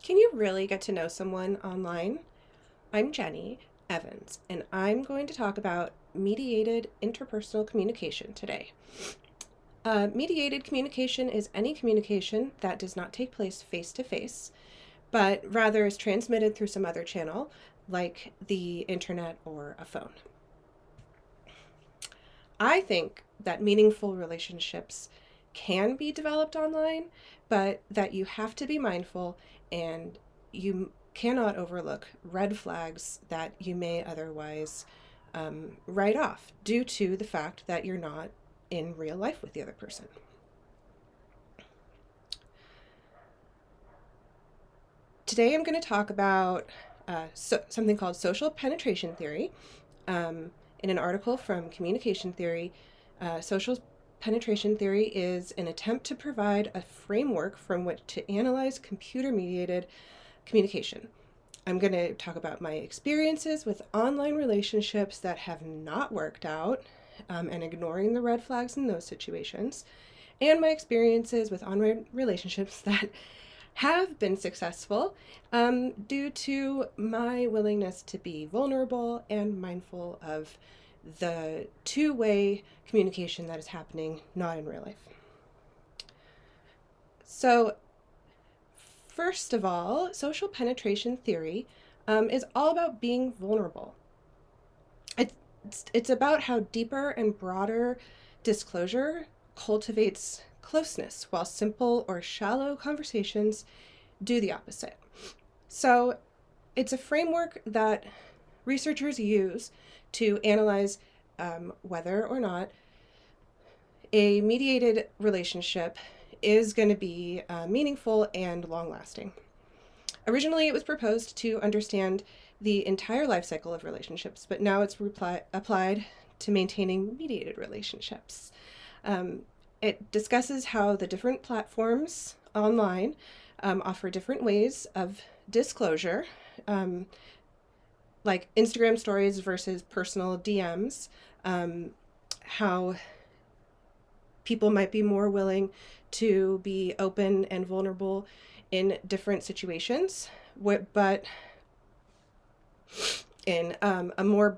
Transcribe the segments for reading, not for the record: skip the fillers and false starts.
Can you really get to know someone online? I'm Jenny Evans, and I'm going to talk about mediated interpersonal communication today. Mediated communication is any communication that does not take place face to face, but rather is transmitted through some other channel, like the internet or a phone. I think that meaningful relationships can be developed online, but that you have to be mindful and you cannot overlook red flags that you may otherwise write off due to the fact that you're not in real life with the other person. Today I'm going to talk about something called social penetration theory. In an article from Communication Theory, social penetration theory is an attempt to provide a framework from which to analyze computer-mediated communication. I'm going to talk about my experiences with online relationships that have not worked out and ignoring the red flags in those situations, and my experiences with online relationships that have been successful due to my willingness to be vulnerable and mindful of the two-way communication that is happening not in real life. So, first of all, social penetration theory is all about being vulnerable. It's about how deeper and broader disclosure cultivates closeness, while simple or shallow conversations do the opposite. So it's a framework that researchers use to analyze whether or not a mediated relationship is going to be meaningful and long-lasting. Originally, it was proposed to understand the entire life cycle of relationships, but now it's applied to maintaining mediated relationships. It discusses how the different platforms online offer different ways of disclosure, like Instagram stories versus personal DMs, how people might be more willing to be open and vulnerable in different situations, but in a more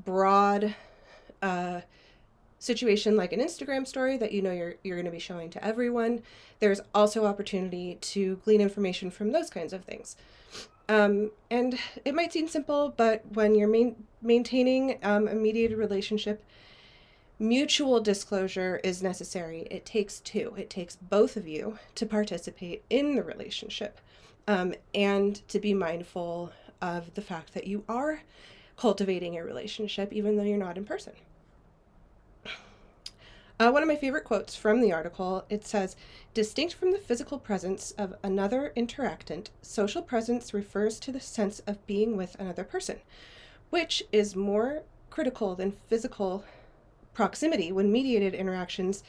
broad situation like an Instagram story that you know you're going to be showing to everyone, there's also opportunity to glean information from those kinds of things. And it might seem simple, but when you're maintaining a mediated relationship, mutual disclosure is necessary. It takes two. It takes both of you to participate in the relationship and to be mindful of the fact that you are cultivating a relationship even though you're not in person. One of my favorite quotes from the article, it says, "Distinct from the physical presence of another interactant, social presence refers to the sense of being with another person, which is more critical than physical proximity when mediated interactions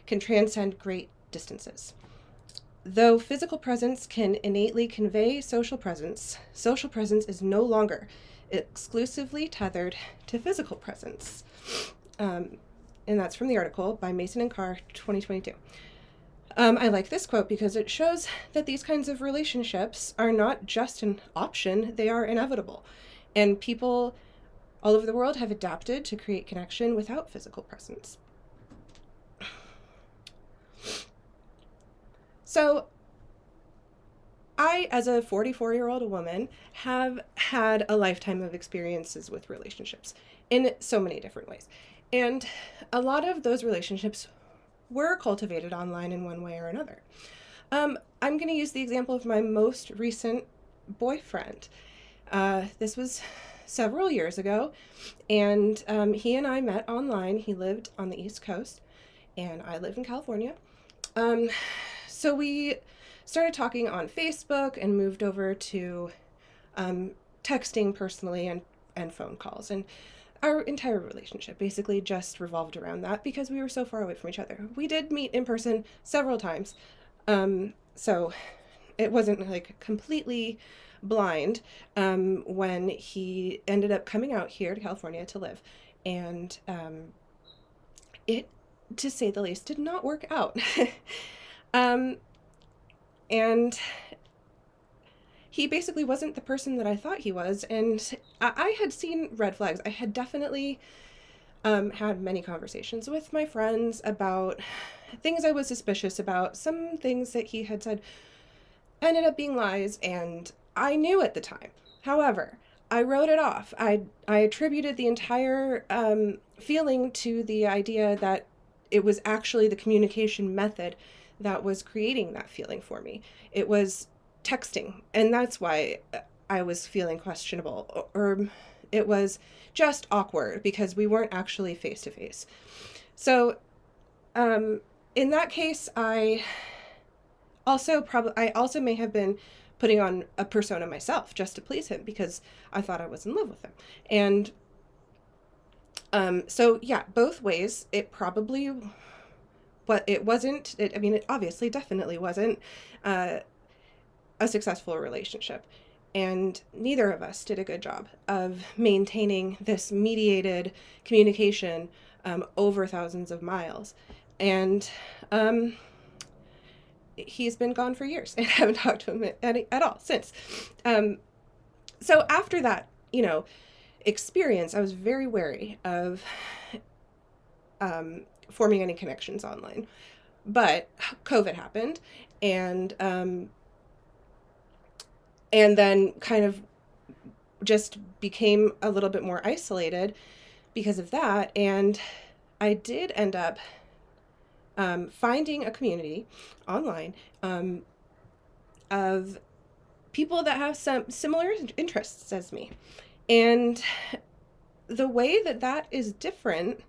can transcend great distances. Though physical presence can innately convey social presence is no longer exclusively tethered to physical presence." And that's from the article by Mason and Carr, 2022. I like this quote because it shows that these kinds of relationships are not just an option, they are inevitable. And people all over the world have adapted to create connection without physical presence. So I, as a 44-year-old woman, have had a lifetime of experiences with relationships in so many different ways. And a lot of those relationships were cultivated online in one way or another. I'm going to use the example of my most recent boyfriend. This was several years ago, and he and I met online. He lived on the East Coast, and I live in California. So we started talking on Facebook and moved over to texting personally and phone calls. And our entire relationship basically just revolved around that because we were so far away from each other. We did meet in person several times, so it wasn't like completely blind when he ended up coming out here to California to live. And it, to say the least, did not work out. And he basically wasn't the person that I thought he was. And I had seen red flags. I had definitely had many conversations with my friends about things I was suspicious about. Some things that he had said ended up being lies, and I knew at the time. However, I wrote it off. I attributed the entire feeling to the idea that it was actually the communication method that was creating that feeling for me. It was texting, and that's why I was feeling questionable, or it was just awkward because we weren't actually face to face. So, in that case, I also may have been putting on a persona myself just to please him because I thought I was in love with him. And so yeah, both ways, it probably, but it wasn't, I mean, it obviously definitely wasn't a successful relationship. And neither of us did a good job of maintaining this mediated communication over thousands of miles. And he's been gone for years, and I haven't talked to him at all since. So after that, experience, I was very wary of forming any connections online. But COVID happened, and then kind of just became a little bit more isolated because of that. And I did end up finding a community online of people that have some similar interests as me. And the way that that is different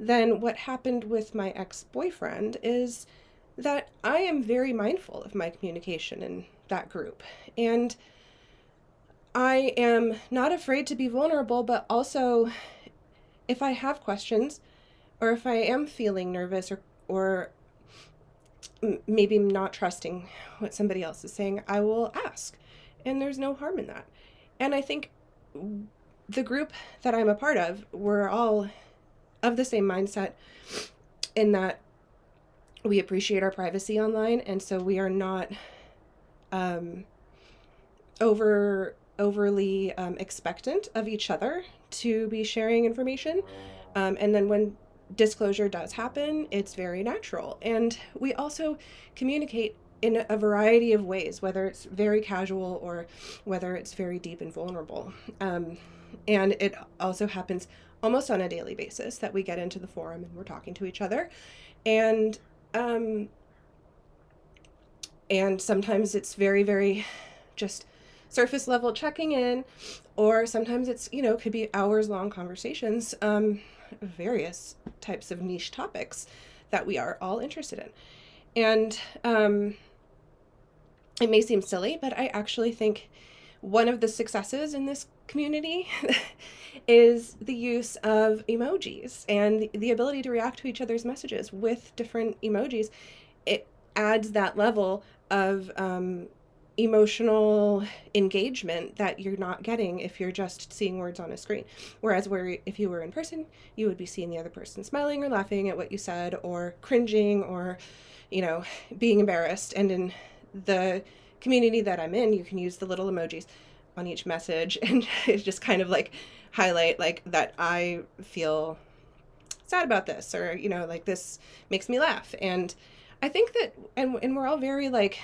than what happened with my ex-boyfriend is that I am very mindful of my communication in that group. And I am not afraid to be vulnerable, but also if I have questions or if I am feeling nervous or maybe not trusting what somebody else is saying, I will ask. And there's no harm in that. And I think the group that I'm a part of, we're all of the same mindset in that we appreciate our privacy online. And so we are not overly expectant of each other to be sharing information. And then when disclosure does happen, it's very natural. And we also communicate in a variety of ways, whether it's very casual or whether it's very deep and vulnerable. And it also happens almost on a daily basis that we get into the forum and we're talking to each other. And sometimes it's very, very just surface level checking in, or sometimes it's, could be hours long conversations, various types of niche topics that we are all interested in. And it may seem silly, but I actually think one of the successes in this community is the use of emojis and the ability to react to each other's messages with different emojis. It adds that level of emotional engagement that you're not getting if you're just seeing words on a screen. Whereas if you were in person, you would be seeing the other person smiling or laughing at what you said or cringing or, being embarrassed. And in the community that I'm in, you can use the little emojis on each message and it's just kind of like highlight like that I feel sad about this, or, like this makes me laugh. And I think that, and we're all very like,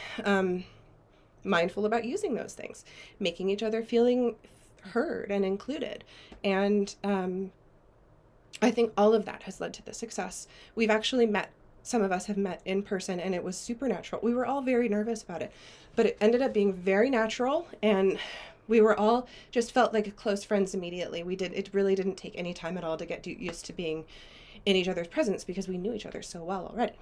mindful about using those things, making each other feeling heard and included. And I think all of that has led to the success. We've actually some of us have met in person, and it was super natural. We were all very nervous about it, but it ended up being very natural, and we were all just felt like close friends immediately. It really didn't take any time at all to get used to being in each other's presence because we knew each other so well already.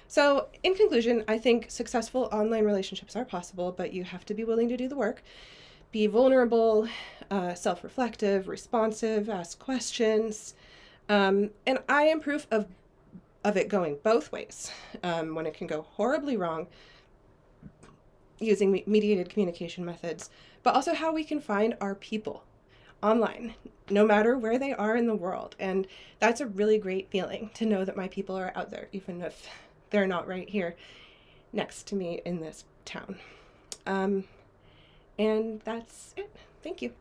So in conclusion, I think successful online relationships are possible, but you have to be willing to do the work, be vulnerable, self-reflective, responsive, ask questions. And I am proof of it going both ways, when it can go horribly wrong using mediated communication methods, but also how we can find our people online, no matter where they are in the world. And that's a really great feeling to know that my people are out there, even if they're not right here next to me in this town. And that's it. Thank you.